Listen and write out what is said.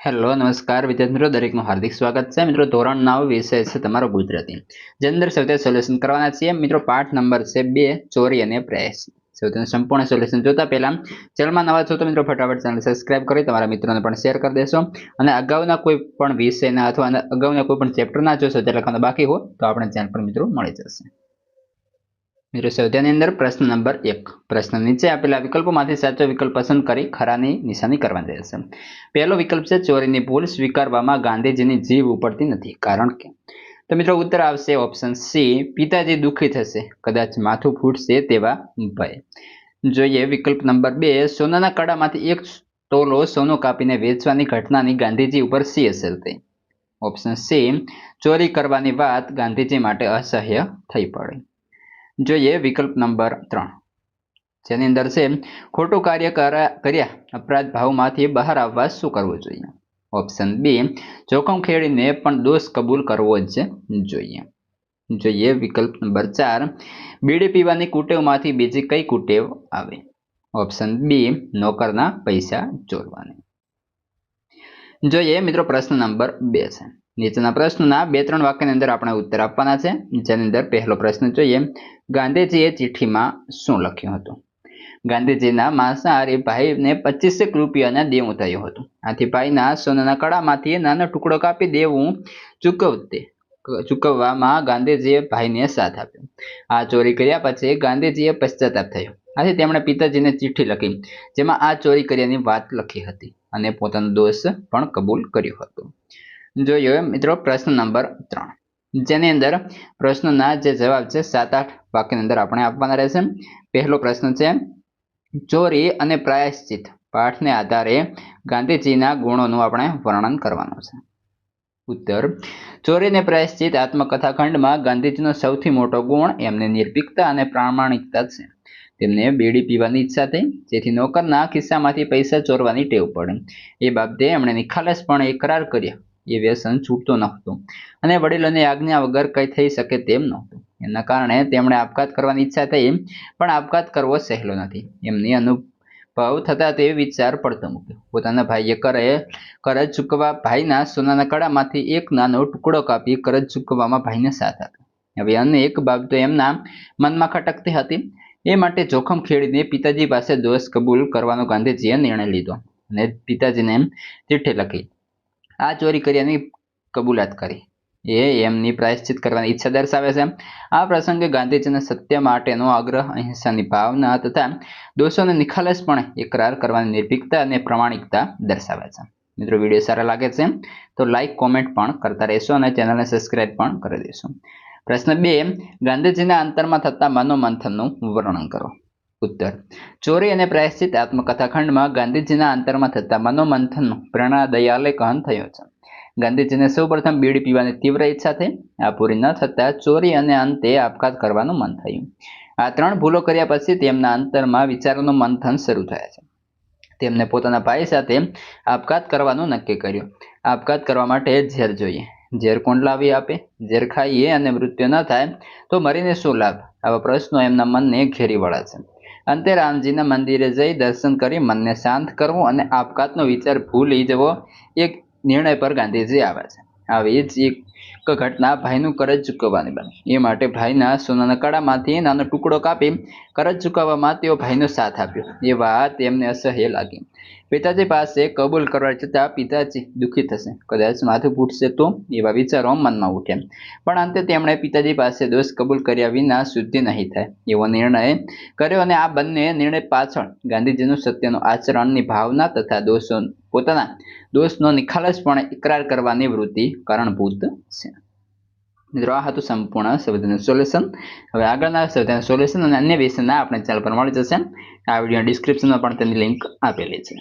Hello નમસ્કાર વિદ્યાર્થી મિત્રો, દરેકનું હાર્દિક સ્વાગત છે. મિત્રો ધોરણ 9 વિષય છે તમારો ગુજરાતી, જેની અંદર સૌથી સોલ્યુશન કરવાના છીએ. મિત્રો પાઠ નંબર છે 2, ચોરી અને પ્રયાસ. સૌથી સંપૂર્ણ સોલ્યુશન જોતા પહેલા ચેનલમાં નવા છો તો મિત્રો ફટાફટ ચેનલ સબસ્ક્રાઇબ કરી તમારા મિત્રોને પણ શેર કરી દેશો. અને અગાઉના કોઈ પણ વિષયના અથવા અગાઉના કોઈ પણ ચેપ્ટરના જોશો તે લખવાના બાકી હો તો આપણે ચેનલ પર મિત્રો મળી જશે. મિત્રો સૌથી અંદર પ્રશ્ન નંબર 1. પ્રશ્ન નીચે આપેલા વિકલ્પોમાંથી સાચો વિકલ્પ પસંદ કરી ખરાની નિશાની કરવાની રહેશે. પહેલો વિકલ્પ છે ચોરીની ભૂલ સ્વીકારવામાં ગાંધીજીની જીભ ઉપડતી નથી, કારણ કે તો મિત્રો ઉત્તર આવશે ઓપ્શન સી, પિતાજી દુઃખી થશે, કદાચ માથું ફૂટશે તેવા ભય. જોઈએ વિકલ્પ નંબર 2, સોનાના કડામાંથી એક તોલો સોનું કાપીને વેચવાની ઘટનાની ગાંધીજી ઉપર શી અસર થઈ. ઓપ્શન સી, ચોરી કરવાની વાત ગાંધીજી માટે અસહ્ય થઈ પડી. જોઈએ વિકલ્પ નંબર 3, જેની અંદર છે ખોટું કાર્ય કર્યા અપરાધ ભાવમાંથી બહાર આવવા શું કરવું જોઈએ. ઓપ્શન બી, જોખમ ખેડીને પણ દોષ કબૂલ કરવો જ જોઈએ. જોઈએ વિકલ્પ નંબર 4, બીડી પીવાની કુટેવમાંથી બીજી કઈ કુટેવ આવે. ઓપ્શન બી, નોકરના પૈસા ચોરવાની. જોઈએ મિત્રો પ્રશ્ન નંબર 2 છે. નીચેના પ્રશ્નના 2-3 વાક્યની અંદર આપણે ઉત્તર આપવાના છે. જેની અંદર પહેલો પ્રશ્ન જોઈએ, ગાંધીજીએ ચિઠ્ઠીમાં શું લખ્યું હતું. ગાંધીજીના માંસાહારી ભાઈને 25 રૂપિયાના દેવું થયું હતું. આથી ભાઈના સોનાના કડામાંથી નાનો ટુકડો કાપી દેવું ચૂકવવામાં ગાંધીજીએ ભાઈને સાથ આપ્યો. આ ચોરી કર્યા પછી ગાંધીજીએ પશ્ચાતાપ થયો. આથી તેમણે પિતાજીને ચિઠ્ઠી લખી, જેમાં આ ચોરી કર્યાની વાત લખી હતી અને પોતાનો દોષ પણ કબૂલ કર્યો હતો. જોઈએ મિત્રો પ્રશ્ન નંબર 3, જેની અંદર પ્રશ્નના જે જવાબ છે 7-8 વાક્યની અંદર આપણે આપવાના રહેશે. પહેલો પ્રશ્ન છે, ચોરી અને પ્રાયશ્ચિત પાઠને આધારે ગાંધીજીના ગુણોનું આપણે વર્ણન કરવાનું છે. ઉત્તર, ચોરી અને પ્રાયશ્ચિત આત્મકથા ખંડમાં ગાંધીજીનો સૌથી મોટો ગુણ એમની નિર્ભીકતા અને પ્રામાણિકતા છે. તેમને બીડી પીવાની ઈચ્છા થઈ, જેથી નોકરના ખિસ્સામાંથી પૈસા ચોરવાની ટેવ પડી. એ બાબતે એમણે નિખાલસપણે એકરાર કર્યા. એ વ્યસન છૂટતું નહોતું અને વડીલોની આજ્ઞા વગર કંઈ થઈ શકે તેમ નહોતું. એના કારણે તેમણે આપઘાત કરવાની ઈચ્છા થઈ, પણ આપઘાત કરવો સહેલો નથી. એમની અનુભવ થતા તે વિચાર પડતો મૂક્યો. પોતાના ભાઈએ કરજ ચૂકવવા ભાઈના સોનાના કડામાંથી એક નાનો ટુકડો કાપી કરજ ચૂકવવામાં ભાઈને સાથ આપ્યો. હવે અનેક બાબતો એમના મનમાં ખટકતી હતી. એ માટે જોખમ ખેડીને પિતાજી પાસે દોષ કબૂલ કરવાનો ગાંધીજીએ નિર્ણય લીધો અને પિતાજીને ચિઠ્ઠી લખી આ ચોરી કર્યાની કબૂલાત કરી. એ એમની પ્રાયશ્ચિત કરવાની ઈચ્છા દર્શાવે છે. આ પ્રસંગે ગાંધીજીને સત્ય માટેનો આગ્રહ, અહિંસાની ભાવના તથા દોષોને નિખાલસપણે એકરાર કરવાની નિર્ભીકતા અને પ્રામાણિકતા દર્શાવે છે. મિત્રો વિડીયો સારા લાગે છે તો લાઈક કોમેન્ટ પણ કરતા રહેશો અને ચેનલને સબસ્ક્રાઇબ પણ કરી દેશો. પ્રશ્ન 2, ગાંધીજીના અંતરમાં થતા મનોમંથનનું વર્ણન કરો. ઉત્તર, ચોરી અને પ્રાયશ્ચિત આત્મકથા ખંડમાં ગાંધીજીના અંતરમાં થતા મનોમંથનનું પ્રેરણાદાયી કથન થયું છે. ગાંધીજીને સૌપ્રથમ બીડી પીવાની તીવ્ર ઈચ્છા થઈ. આ પૂરી ન થતાં ચોરી અને અંતે આપઘાત કરવાનું મન થયું. આ 3 ભૂલો કર્યા પછી તેમના અંતરમાં વિચારોનું મંથન શરૂ થયા છે. તેમને પોતાના ભાઈ સાથે આપઘાત કરવાનું નક્કી કર્યું. આપઘાત કરવા માટે ઝેર જોઈએ. ઝેર કોણ લાવી આપે? ઝેર ખાઈએ અને મૃત્યુ ન થાય તો મરીને શું લાભ? આવા પ્રશ્નો એમના મનને ઘેરી વળે છે. અંતે રામજીના મંદિરે જઈ દર્શન કરી મનને શાંત કરવું અને આપઘાતનો વિચાર ભૂલી જવો એક નિર્ણય પર ગાંધીજી આવે છે. આવી જ એક ઘટના ભાઈનું કરજ ચૂકવવાની બની. એ માટે ભાઈના સોનાના કડામાંથી નાનો ટુકડો કાપી કરજ ચૂકવવામાં તેઓ ભાઈનો સાથ આપ્યો. એ વાત એમને અસહ્ય લાગી. પિતાજી પાસે કબૂલ કરવા છતાં પિતાજી દુઃખી થશે, કદાચ માથું ફૂટશે તો એવા વિચારો મનમાં ઉઠ્યા. પણ અંતે તેમણે પિતાજી પાસે દોષ કબૂલ કર્યા વિના શુદ્ધિ નહીં થાય એવો નિર્ણય કર્યો અને આ બંને નિર્ણય પાછળ ગાંધીજીનું સત્યનું આચરણની ભાવના તથા પોતાના દોષનો નિખાલસપણે ઇકરાર કરવાની વૃત્તિ કારણભૂત છે. મિત્રો આ હતું સંપૂર્ણ સંવિધાનનું સોલ્યુશન. હવે આગળના સંવિધાન સોલ્યુશન અને અન્ય વિષયના આપણે ચેનલ પર મળી જશે. આ વિડીયો ડિસ્ક્રિપ્શનમાં પણ તેની લિંક આપેલી છે.